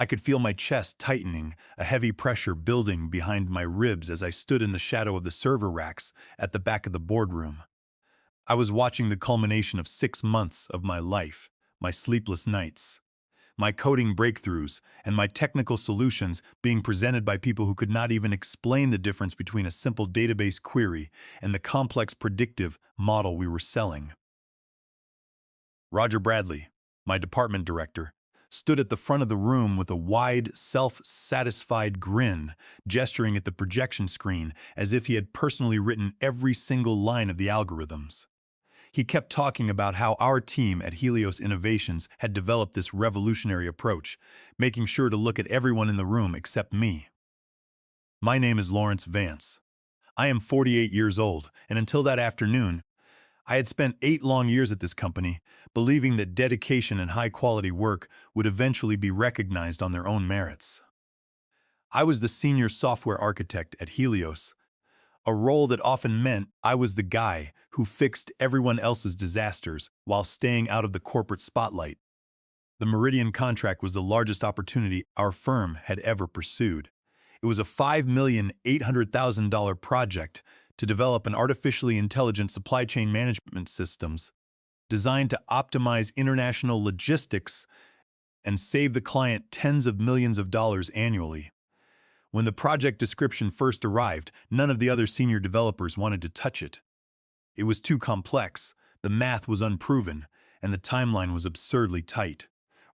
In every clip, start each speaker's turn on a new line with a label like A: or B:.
A: I could feel my chest tightening, a heavy pressure building behind my ribs as I stood in the shadow of the server racks at the back of the boardroom. I was watching the culmination of 6 months of my life, my sleepless nights, my coding breakthroughs, and my technical solutions being presented by people who could not even explain the difference between a simple database query and the complex predictive model we were selling. Roger Bradley, my department director, stood at the front of the room with a wide, self-satisfied grin, gesturing at the projection screen as if he had personally written every single line of the algorithms. He kept talking about how our team at Helios Innovations had developed this revolutionary approach, making sure to look at everyone in the room except me. My name is Lawrence Vance. I am 48 years old, and until that afternoon, I had spent 8 long years at this company, believing that dedication and high-quality work would eventually be recognized on their own merits. I was the senior software architect at Helios, a role that often meant I was the guy who fixed everyone else's disasters while staying out of the corporate spotlight. The Meridian contract was the largest opportunity our firm had ever pursued. It was a $5,800,000 project to develop an artificially intelligent supply chain management systems designed to optimize international logistics and save the client tens of millions of dollars annually. When the project description first arrived, none of the other senior developers wanted to touch it. It was too complex, the math was unproven, and the timeline was absurdly tight.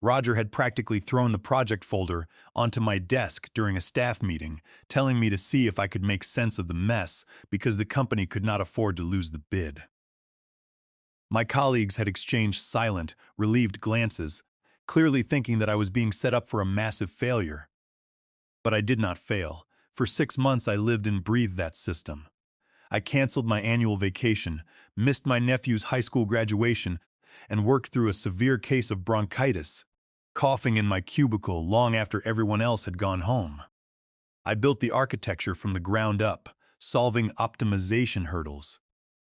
A: Roger had practically thrown the project folder onto my desk during a staff meeting, telling me to see if I could make sense of the mess because the company could not afford to lose the bid. My colleagues had exchanged silent, relieved glances, clearly thinking that I was being set up for a massive failure. But I did not fail. For 6 months I lived and breathed that system. I canceled my annual vacation, missed my nephew's high school graduation, and worked through a severe case of bronchitis, coughing in my cubicle long after everyone else had gone home. I built the architecture from the ground up, solving optimization hurdles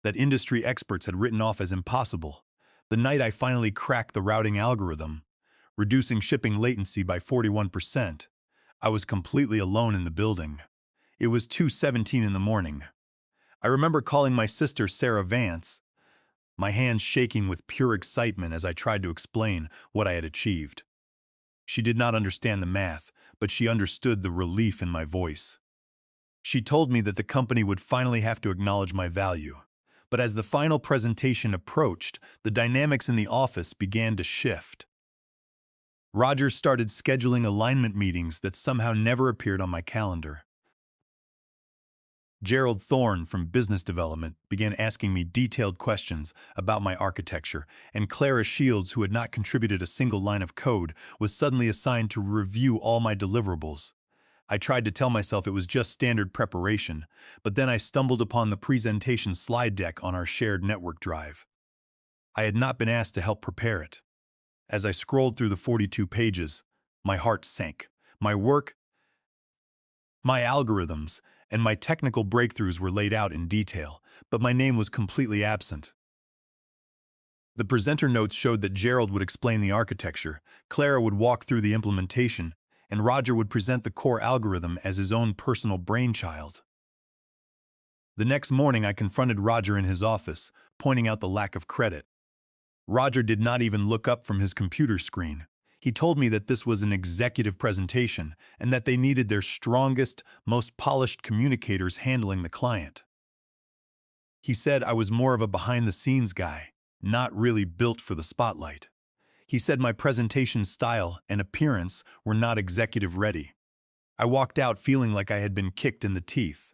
A: that industry experts had written off as impossible. The night I finally cracked the routing algorithm, reducing shipping latency by 41%, I was completely alone in the building. It was 2:17 in the morning. I remember calling my sister Sarah Vance, my hands shaking with pure excitement as I tried to explain what I had achieved. She did not understand the math, but she understood the relief in my voice. She told me that the company would finally have to acknowledge my value. But as the final presentation approached, the dynamics in the office began to shift. Roger started scheduling alignment meetings that somehow never appeared on my calendar. Gerald Thorne from Business Development began asking me detailed questions about my architecture, and Clara Shields, who had not contributed a single line of code, was suddenly assigned to review all my deliverables. I tried to tell myself it was just standard preparation, but then I stumbled upon the presentation slide deck on our shared network drive. I had not been asked to help prepare it. As I scrolled through the 42 pages, my heart sank. My work, my algorithms, and my technical breakthroughs were laid out in detail, but my name was completely absent. The presenter notes showed that Gerald would explain the architecture, Clara would walk through the implementation, and Roger would present the core algorithm as his own personal brainchild. The next morning I confronted Roger in his office, pointing out the lack of credit. Roger did not even look up from his computer screen. He told me that this was an executive presentation and that they needed their strongest, most polished communicators handling the client. He said I was more of a behind-the-scenes guy, not really built for the spotlight. He said my presentation style and appearance were not executive ready. I walked out feeling like I had been kicked in the teeth.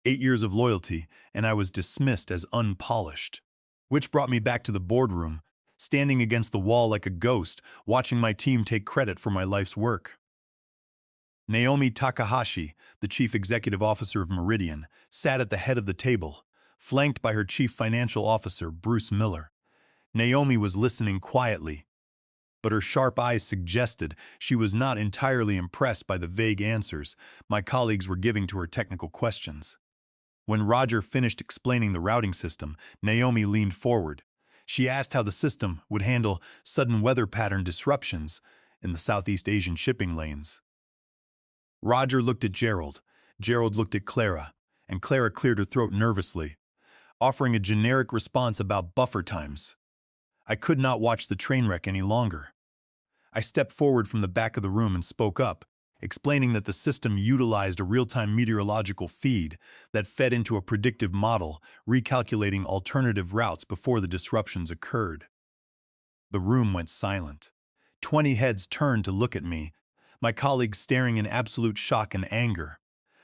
A: 8 years of loyalty, and I was dismissed as unpolished. Which brought me back to the boardroom, standing against the wall like a ghost, watching my team take credit for my life's work. Naomi Takahashi, the chief executive officer of Meridian, sat at the head of the table, flanked by her chief financial officer, Bruce Miller. Naomi was listening quietly, but her sharp eyes suggested she was not entirely impressed by the vague answers my colleagues were giving to her technical questions. When Roger finished explaining the routing system, Naomi leaned forward. She asked how the system would handle sudden weather pattern disruptions in the Southeast Asian shipping lanes. Roger looked at Gerald. Gerald looked at Clara, and Clara cleared her throat nervously, offering a generic response about buffer times. I could not watch the train wreck any longer. I stepped forward from the back of the room and spoke up, explaining that the system utilized a real-time meteorological feed that fed into a predictive model, recalculating alternative routes before the disruptions occurred. The room went silent. 20 heads turned to look at me, my colleagues staring in absolute shock and anger.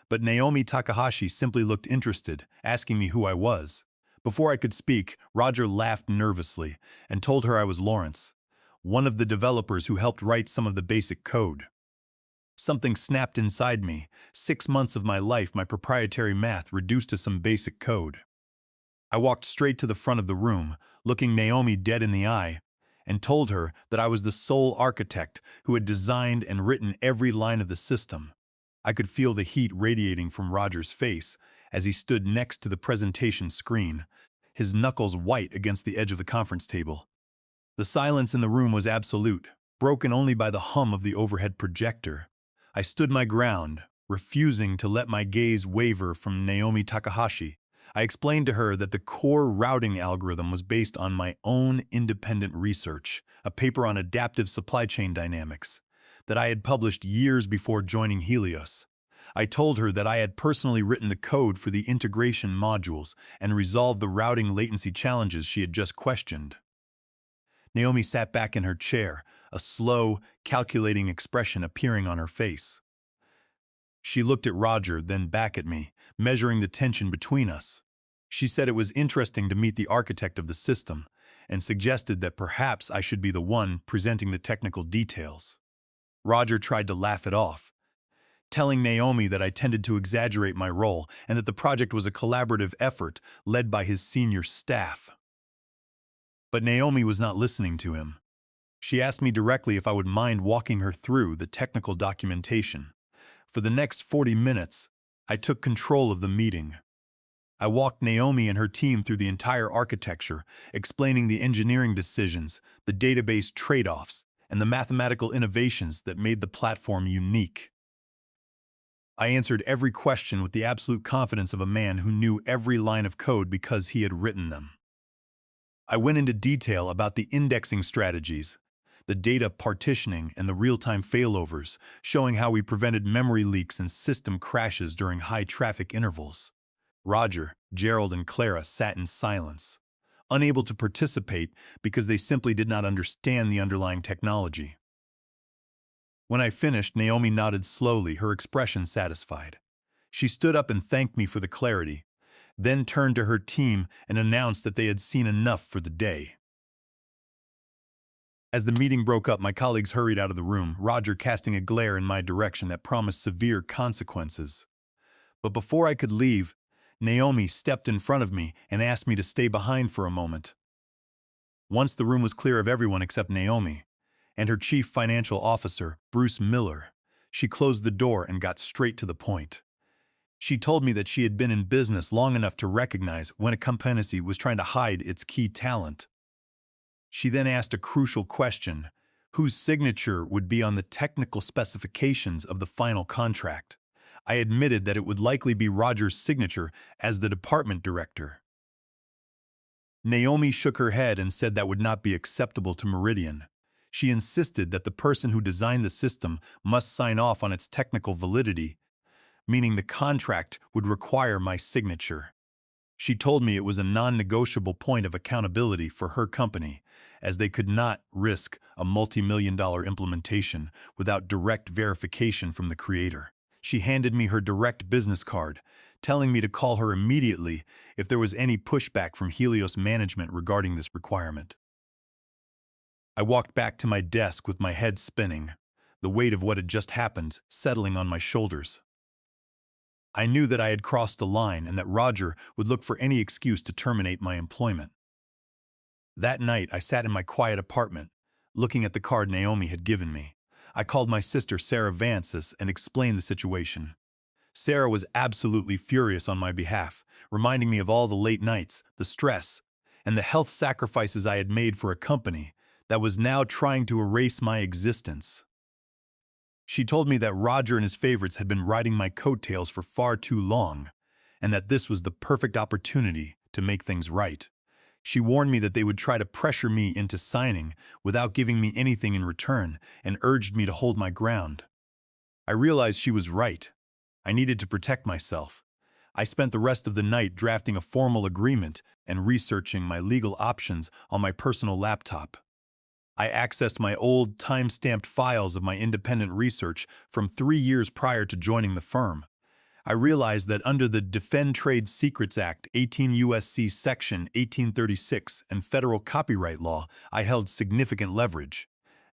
A: But Naomi Takahashi simply looked interested, asking me who I was. Before I could speak, Roger laughed nervously and told her I was Lawrence, one of the developers who helped write some of the basic code. Something snapped inside me. 6 months of my life, my proprietary math reduced to some basic code. I walked straight to the front of the room, looking Naomi dead in the eye, and told her that I was the sole architect who had designed and written every line of the system. I could feel the heat radiating from Roger's face as he stood next to the presentation screen, his knuckles white against the edge of the conference table. The silence in the room was absolute, broken only by the hum of the overhead projector. I stood my ground, refusing to let my gaze waver from Naomi Takahashi. I explained to her that the core routing algorithm was based on my own independent research, a paper on adaptive supply chain dynamics, that I had published years before joining Helios. I told her that I had personally written the code for the integration modules and resolved the routing latency challenges she had just questioned. Naomi sat back in her chair, a slow, calculating expression appearing on her face. She looked at Roger, then back at me, measuring the tension between us. She said it was interesting to meet the architect of the system, and suggested that perhaps I should be the one presenting the technical details. Roger tried to laugh it off, telling Naomi that I tended to exaggerate my role and that the project was a collaborative effort led by his senior staff. But Naomi was not listening to him. She asked me directly if I would mind walking her through the technical documentation. For the next 40 minutes, I took control of the meeting. I walked Naomi and her team through the entire architecture, explaining the engineering decisions, the database trade-offs, and the mathematical innovations that made the platform unique. I answered every question with the absolute confidence of a man who knew every line of code because he had written them. I went into detail about the indexing strategies, the data partitioning, and the real-time failovers, showing how we prevented memory leaks and system crashes during high-traffic intervals. Roger, Gerald, and Clara sat in silence, unable to participate because they simply did not understand the underlying technology. When I finished, Naomi nodded slowly, her expression satisfied. She stood up and thanked me for the clarity, then turned to her team and announced that they had seen enough for the day. As the meeting broke up, my colleagues hurried out of the room, Roger casting a glare in my direction that promised severe consequences. But before I could leave, Naomi stepped in front of me and asked me to stay behind for a moment. Once the room was clear of everyone except Naomi and her chief financial officer, Bruce Miller, she closed the door and got straight to the point. She told me that she had been in business long enough to recognize when a company was trying to hide its key talent. She then asked a crucial question: whose signature would be on the technical specifications of the final contract? I admitted that it would likely be Roger's signature as the department director. Naomi shook her head and said that would not be acceptable to Meridian. She insisted that the person who designed the system must sign off on its technical validity, meaning the contract would require my signature. She told me it was a non-negotiable point of accountability for her company, as they could not risk a multi-million-dollar implementation without direct verification from the creator. She handed me her direct business card, telling me to call her immediately if there was any pushback from Helios management regarding this requirement. I walked back to my desk with my head spinning, the weight of what had just happened settling on my shoulders. I knew that I had crossed the line and that Roger would look for any excuse to terminate my employment. That night, I sat in my quiet apartment, looking at the card Naomi had given me. I called my sister Sarah Vances and explained the situation. Sarah was absolutely furious on my behalf, reminding me of all the late nights, the stress, and the health sacrifices I had made for a company that was now trying to erase my existence. She told me that Roger and his favorites had been riding my coattails for far too long, and that this was the perfect opportunity to make things right. She warned me that they would try to pressure me into signing without giving me anything in return and urged me to hold my ground. I realized she was right. I needed to protect myself. I spent the rest of the night drafting a formal agreement and researching my legal options on my personal laptop. I accessed my old time-stamped files of my independent research from 3 years prior to joining the firm. I realized that under the Defend Trade Secrets Act, 18 U.S.C. Section 1836, and federal copyright law, I held significant leverage.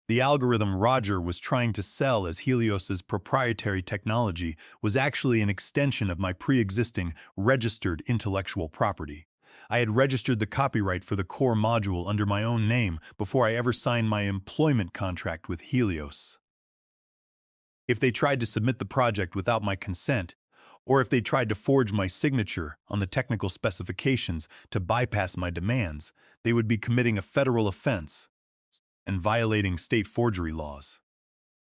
A: The algorithm Roger was trying to sell as Helios's proprietary technology was actually an extension of my pre-existing registered intellectual property. I had registered the copyright for the core module under my own name before I ever signed my employment contract with Helios. If they tried to submit the project without my consent, or if they tried to forge my signature on the technical specifications to bypass my demands, they would be committing a federal offense and violating state forgery laws.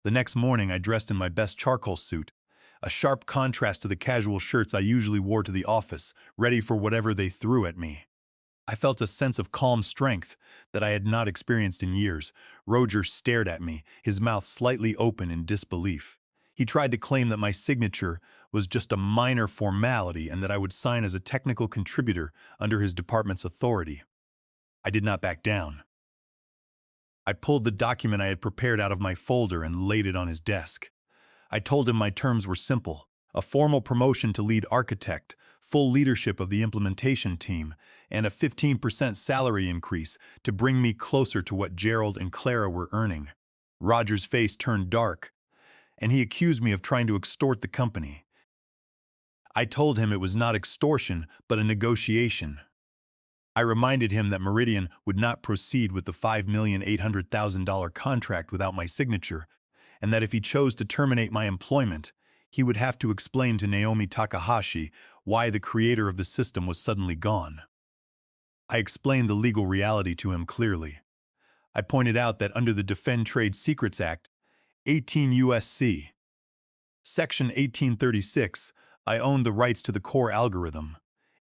A: The next morning, I dressed in my best charcoal suit, a sharp contrast to the casual shirts I usually wore to the office, ready for whatever they threw at me. I felt a sense of calm strength that I had not experienced in years. Roger stared at me, his mouth slightly open in disbelief. He tried to claim that my signature was just a minor formality and that I would sign as a technical contributor under his department's authority. I did not back down. I pulled the document I had prepared out of my folder and laid it on his desk. I told him my terms were simple: a formal promotion to lead architect, full leadership of the implementation team, and a 15% salary increase to bring me closer to what Gerald and Clara were earning. Roger's face turned dark, and he accused me of trying to extort the company. I told him it was not extortion, but a negotiation. I reminded him that Meridian would not proceed with the $5,800,000 contract without my signature, and that if he chose to terminate my employment, he would have to explain to Naomi Takahashi why the creator of the system was suddenly gone. I explained the legal reality to him clearly. I pointed out that under the Defend Trade Secrets Act, 18 U.S.C. Section 1836, I owned the rights to the core algorithm.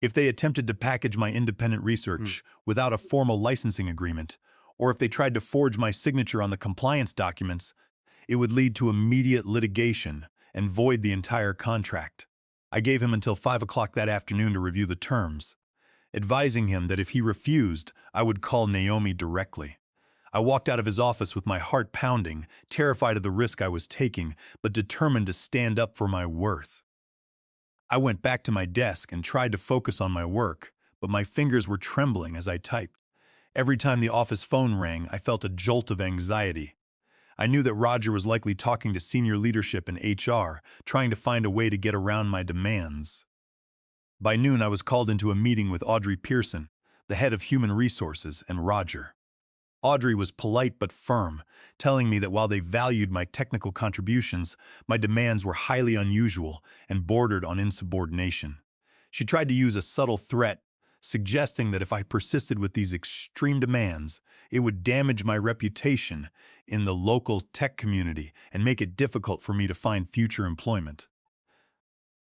A: If they attempted to package my independent research without a formal licensing agreement, or if they tried to forge my signature on the compliance documents, it would lead to immediate litigation and void the entire contract. I gave him until 5 o'clock that afternoon to review the terms, advising him that if he refused, I would call Naomi directly. I walked out of his office with my heart pounding, terrified of the risk I was taking, but determined to stand up for my worth. I went back to my desk and tried to focus on my work, but my fingers were trembling as I typed. Every time the office phone rang, I felt a jolt of anxiety. I knew that Roger was likely talking to senior leadership in HR, trying to find a way to get around my demands. By noon, I was called into a meeting with Audrey Pearson, the head of human resources, and Roger. Audrey was polite but firm, telling me that while they valued my technical contributions, my demands were highly unusual and bordered on insubordination. She tried to use a subtle threat, suggesting that if I persisted with these extreme demands, it would damage my reputation in the local tech community and make it difficult for me to find future employment.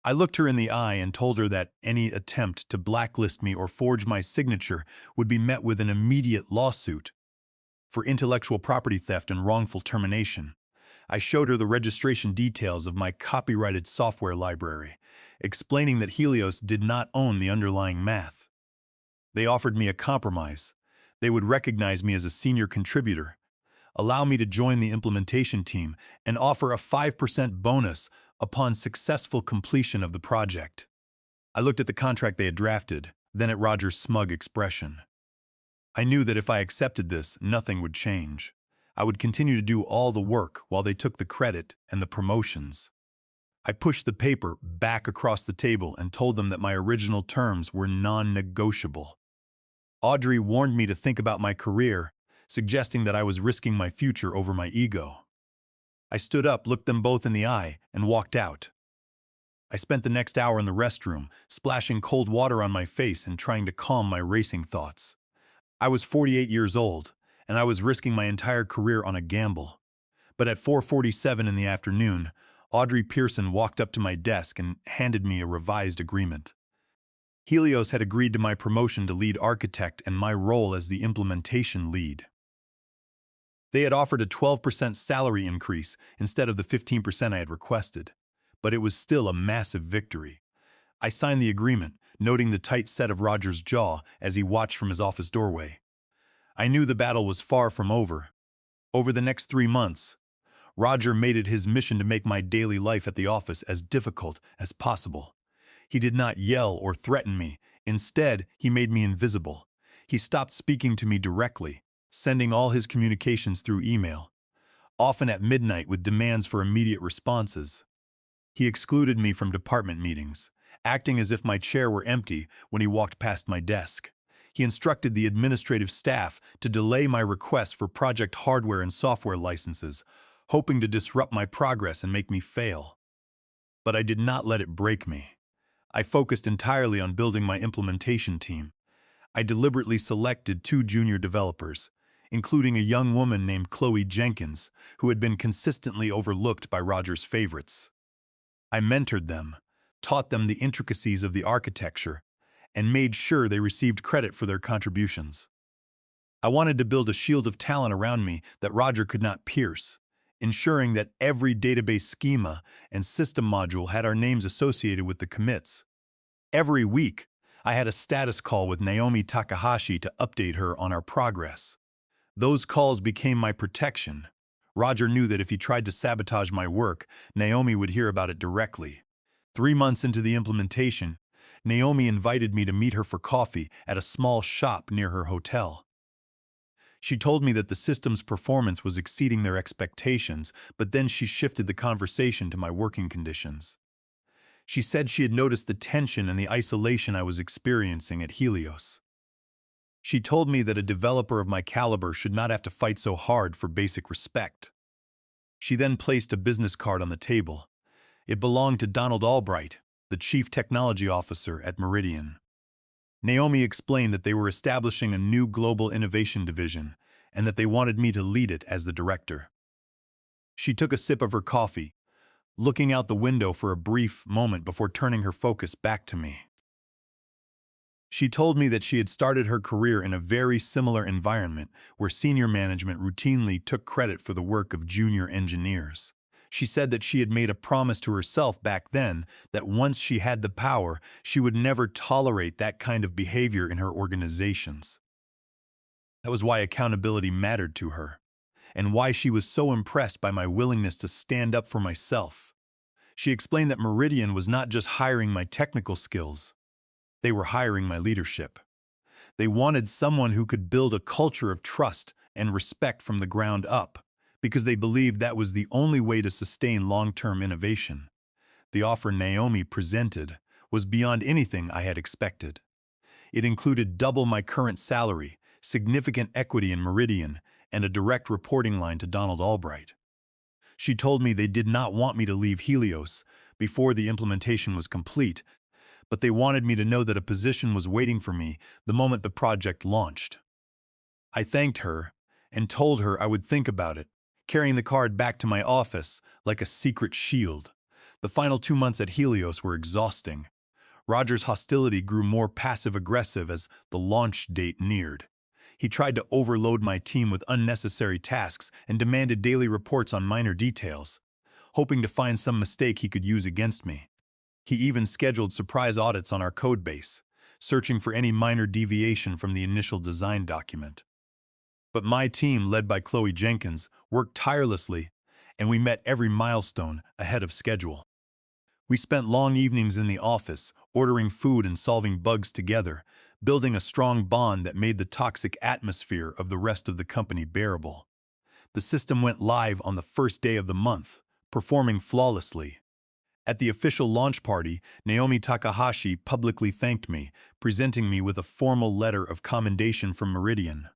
A: I looked her in the eye and told her that any attempt to blacklist me or forge my signature would be met with an immediate lawsuit for intellectual property theft and wrongful termination. I showed her the registration details of my copyrighted software library, explaining that Helios did not own the underlying math. They offered me a compromise. They would recognize me as a senior contributor, allow me to join the implementation team, and offer a 5% bonus upon successful completion of the project. I looked at the contract they had drafted, then at Roger's smug expression. I knew that if I accepted this, nothing would change. I would continue to do all the work while they took the credit and the promotions. I pushed the paper back across the table and told them that my original terms were non-negotiable. Audrey warned me to think about my career, suggesting that I was risking my future over my ego. I stood up, looked them both in the eye, and walked out. I spent the next hour in the restroom, splashing cold water on my face and trying to calm my racing thoughts. I was 48 years old, and I was risking my entire career on a gamble. But at 4:47 in the afternoon, Audrey Pearson walked up to my desk and handed me a revised agreement. Helios had agreed to my promotion to lead architect and my role as the implementation lead. They had offered a 12% salary increase instead of the 15% I had requested, but it was still a massive victory. I signed the agreement, noting the tight set of Roger's jaw as he watched from his office doorway. I knew the battle was far from over. Over the next 3 months, Roger made it his mission to make my daily life at the office as difficult as possible. He did not yell or threaten me. Instead, he made me invisible. He stopped speaking to me directly, sending all his communications through email, often at midnight with demands for immediate responses. He excluded me from department meetings, acting as if my chair were empty when he walked past my desk. He instructed the administrative staff to delay my requests for project hardware and software licenses, hoping to disrupt my progress and make me fail. But I did not let it break me. I focused entirely on building my implementation team. I deliberately selected 2 junior developers, including a young woman named Chloe Jenkins, who had been consistently overlooked by Roger's favorites. I mentored them, taught them the intricacies of the architecture, and made sure they received credit for their contributions. I wanted to build a shield of talent around me that Roger could not pierce, ensuring that every database schema and system module had our names associated with the commits. Every week, I had a status call with Naomi Takahashi to update her on our progress. Those calls became my protection. Roger knew that if he tried to sabotage my work, Naomi would hear about it directly. 3 months into the implementation, Naomi invited me to meet her for coffee at a small shop near her hotel. She told me that the system's performance was exceeding their expectations, but then she shifted the conversation to my working conditions. She said she had noticed the tension and the isolation I was experiencing at Helios. She told me that a developer of my caliber should not have to fight so hard for basic respect. She then placed a business card on the table. It belonged to Donald Albright, the Chief Technology Officer at Meridian. Naomi explained that they were establishing a new global innovation division and that they wanted me to lead it as the director. She took a sip of her coffee, looking out the window for a brief moment before turning her focus back to me. She told me that she had started her career in a very similar environment where senior management routinely took credit for the work of junior engineers. She said that she had made a promise to herself back then that once she had the power, she would never tolerate that kind of behavior in her organizations. That was why accountability mattered to her, and why she was so impressed by my willingness to stand up for myself. She explained that Meridian was not just hiring my technical skills, they were hiring my leadership. They wanted someone who could build a culture of trust and respect from the ground up, because they believed that was the only way to sustain long-term innovation. The offer Naomi presented was beyond anything I had expected. It included double my current salary, significant equity in Meridian, and a direct reporting line to Donald Albright. She told me they did not want me to leave Helios before the implementation was complete, but they wanted me to know that a position was waiting for me the moment the project launched. I thanked her and told her I would think about it, carrying the card back to my office like a secret shield. The final 2 months at Helios were exhausting. Roger's hostility grew more passive-aggressive as the launch date neared. He tried to overload my team with unnecessary tasks and demanded daily reports on minor details, hoping to find some mistake he could use against me. He even scheduled surprise audits on our codebase, searching for any minor deviation from the initial design document. But my team, led by Chloe Jenkins, worked tirelessly, and we met every milestone ahead of schedule. We spent long evenings in the office, ordering food and solving bugs together, building a strong bond that made the toxic atmosphere of the rest of the company bearable. The system went live on the first day of the month, performing flawlessly. At the official launch party, Naomi Takahashi publicly thanked me, presenting me with a formal letter of commendation from Meridian.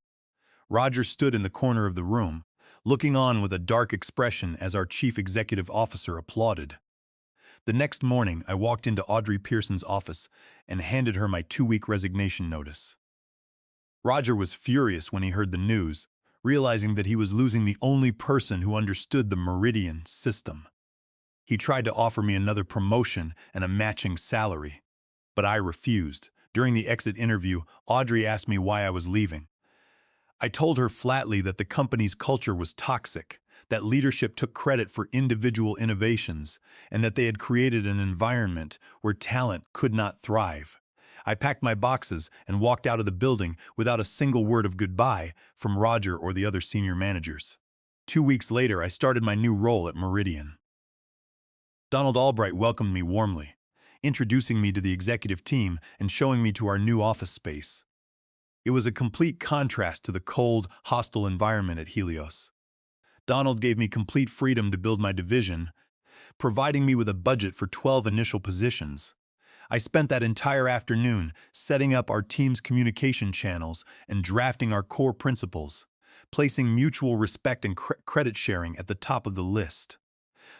A: Roger stood in the corner of the room, looking on with a dark expression as our chief executive officer applauded. The next morning, I walked into Audrey Pearson's office and handed her my 2-week resignation notice. Roger was furious when he heard the news, realizing that he was losing the only person who understood the Meridian system. He tried to offer me another promotion and a matching salary, but I refused. During the exit interview, Audrey asked me why I was leaving. I told her flatly that the company's culture was toxic, that leadership took credit for individual innovations, and that they had created an environment where talent could not thrive. I packed my boxes and walked out of the building without a single word of goodbye from Roger or the other senior managers. 2 weeks later, I started my new role at Meridian. Donald Albright welcomed me warmly, introducing me to the executive team and showing me to our new office space. It was a complete contrast to the cold, hostile environment at Helios. Donald gave me complete freedom to build my division, providing me with a budget for 12 initial positions. I spent that entire afternoon setting up our team's communication channels and drafting our core principles, placing mutual respect and credit sharing at the top of the list.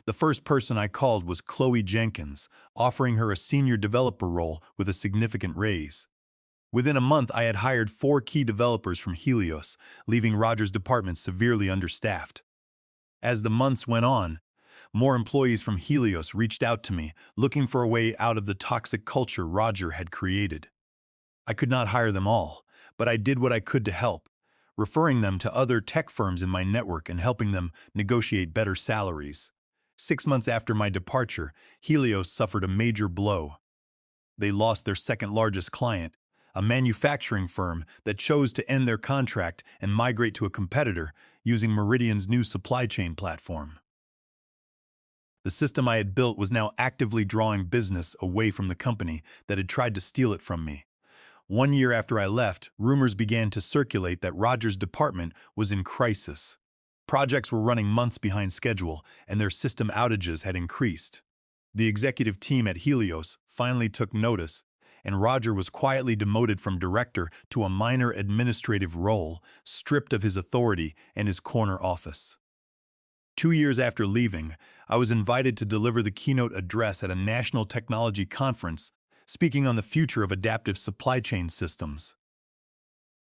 A: The first person I called was Chloe Jenkins, offering her a senior developer role with a significant raise. Within a month, I had hired 4 key developers from Helios, leaving Roger's department severely understaffed. As the months went on, more employees from Helios reached out to me, looking for a way out of the toxic culture Roger had created. I could not hire them all, but I did what I could to help, referring them to other tech firms in my network and helping them negotiate better salaries. 6 months after my departure, Helios suffered a major blow. They lost their second largest client, a manufacturing firm that chose to end their contract and migrate to a competitor using Meridian's new supply chain platform. The system I had built was now actively drawing business away from the company that had tried to steal it from me. 1 year after I left, rumors began to circulate that Roger's department was in crisis. Projects were running months behind schedule, and their system outages had increased. The executive team at Helios finally took notice, and Roger was quietly demoted from director to a minor administrative role, stripped of his authority and his corner office. 2 years after leaving, I was invited to deliver the keynote address at a national technology conference, speaking on the future of adaptive supply chain systems.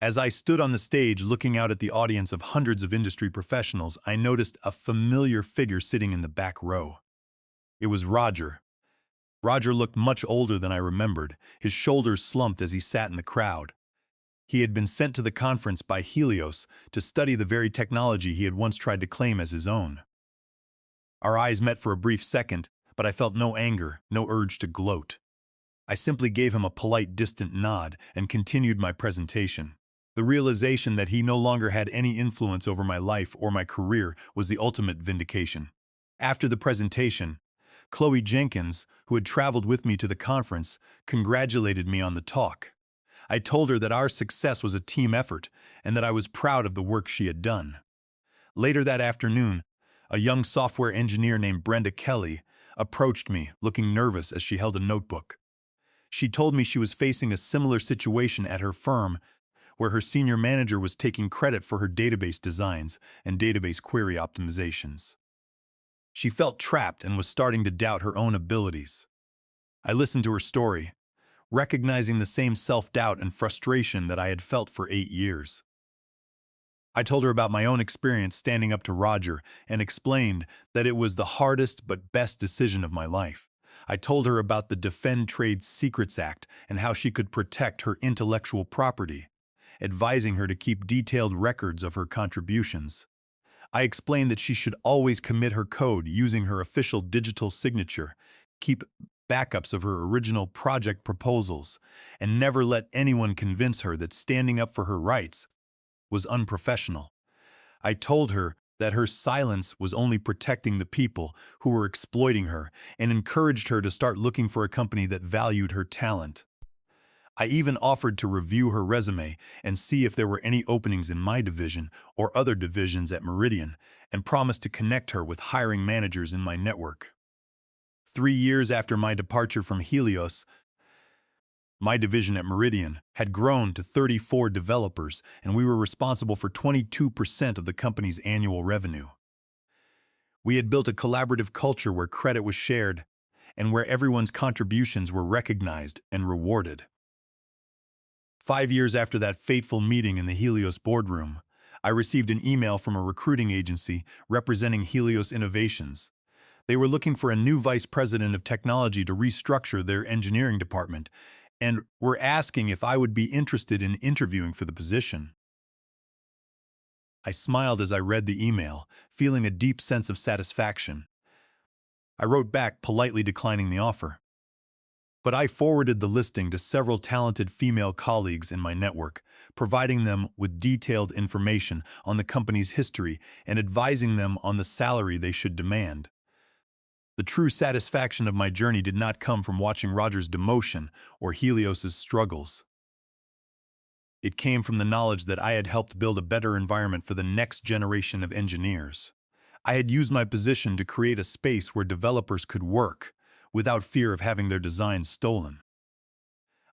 A: As I stood on the stage looking out at the audience of hundreds of industry professionals, I noticed a familiar figure sitting in the back row. It was Roger. Roger looked much older than I remembered, his shoulders slumped as he sat in the crowd. He had been sent to the conference by Helios to study the very technology he had once tried to claim as his own. Our eyes met for a brief second, but I felt no anger, no urge to gloat. I simply gave him a polite, distant nod and continued my presentation. The realization that he no longer had any influence over my life or my career was the ultimate vindication. After the presentation, Chloe Jenkins, who had traveled with me to the conference, congratulated me on the talk. I told her that our success was a team effort and that I was proud of the work she had done. Later that afternoon, a young software engineer named Brenda Kelly approached me, looking nervous as she held a notebook. She told me she was facing a similar situation at her firm, where her senior manager was taking credit for her database designs and database query optimizations. She felt trapped and was starting to doubt her own abilities. I listened to her story, recognizing the same self-doubt and frustration that I had felt for 8 years. I told her about my own experience standing up to Roger and explained that it was the hardest but best decision of my life. I told her about the Defend Trade Secrets Act and how she could protect her intellectual property, advising her to keep detailed records of her contributions. I explained that she should always commit her code using her official digital signature, keep backups of her original project proposals, and never let anyone convince her that standing up for her rights was unprofessional. I told her that her silence was only protecting the people who were exploiting her and encouraged her to start looking for a company that valued her talent. I even offered to review her resume and see if there were any openings in my division or other divisions at Meridian, and promised to connect her with hiring managers in my network. 3 years after my departure from Helios, my division at Meridian had grown to 34 developers, and we were responsible for 22% of the company's annual revenue. We had built a collaborative culture where credit was shared and where everyone's contributions were recognized and rewarded. 5 years after that fateful meeting in the Helios boardroom, I received an email from a recruiting agency representing Helios Innovations. They were looking for a new vice president of technology to restructure their engineering department and were asking if I would be interested in interviewing for the position. I smiled as I read the email, feeling a deep sense of satisfaction. I wrote back, politely declining the offer. But I forwarded the listing to several talented female colleagues in my network, providing them with detailed information on the company's history and advising them on the salary they should demand. The true satisfaction of my journey did not come from watching Roger's demotion or Helios's struggles. It came from the knowledge that I had helped build a better environment for the next generation of engineers. I had used my position to create a space where developers could work without fear of having their designs stolen.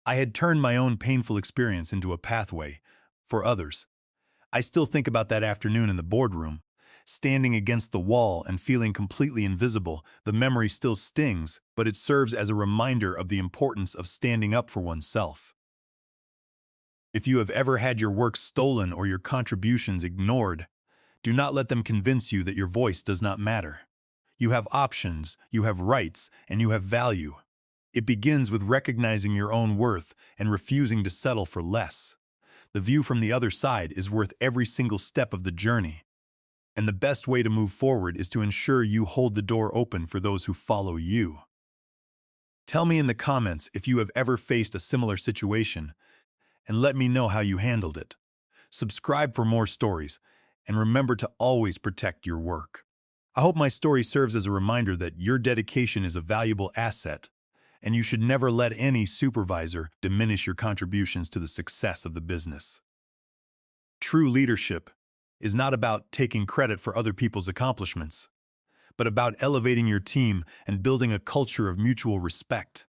A: I had turned my own painful experience into a pathway for others. I still think about that afternoon in the boardroom. Standing against the wall and feeling completely invisible, the memory still stings, but it serves as a reminder of the importance of standing up for oneself. If you have ever had your work stolen or your contributions ignored, do not let them convince you that your voice does not matter. You have options, you have rights, and you have value. It begins with recognizing your own worth and refusing to settle for less. The view from the other side is worth every single step of the journey. And the best way to move forward is to ensure you hold the door open for those who follow you. Tell me in the comments if you have ever faced a similar situation, and let me know how you handled it. Subscribe for more stories, and remember to always protect your work. I hope my story serves as a reminder that your dedication is a valuable asset, and you should never let any supervisor diminish your contributions to the success of the business. True leadership is not about taking credit for other people's accomplishments, but about elevating your team and building a culture of mutual respect.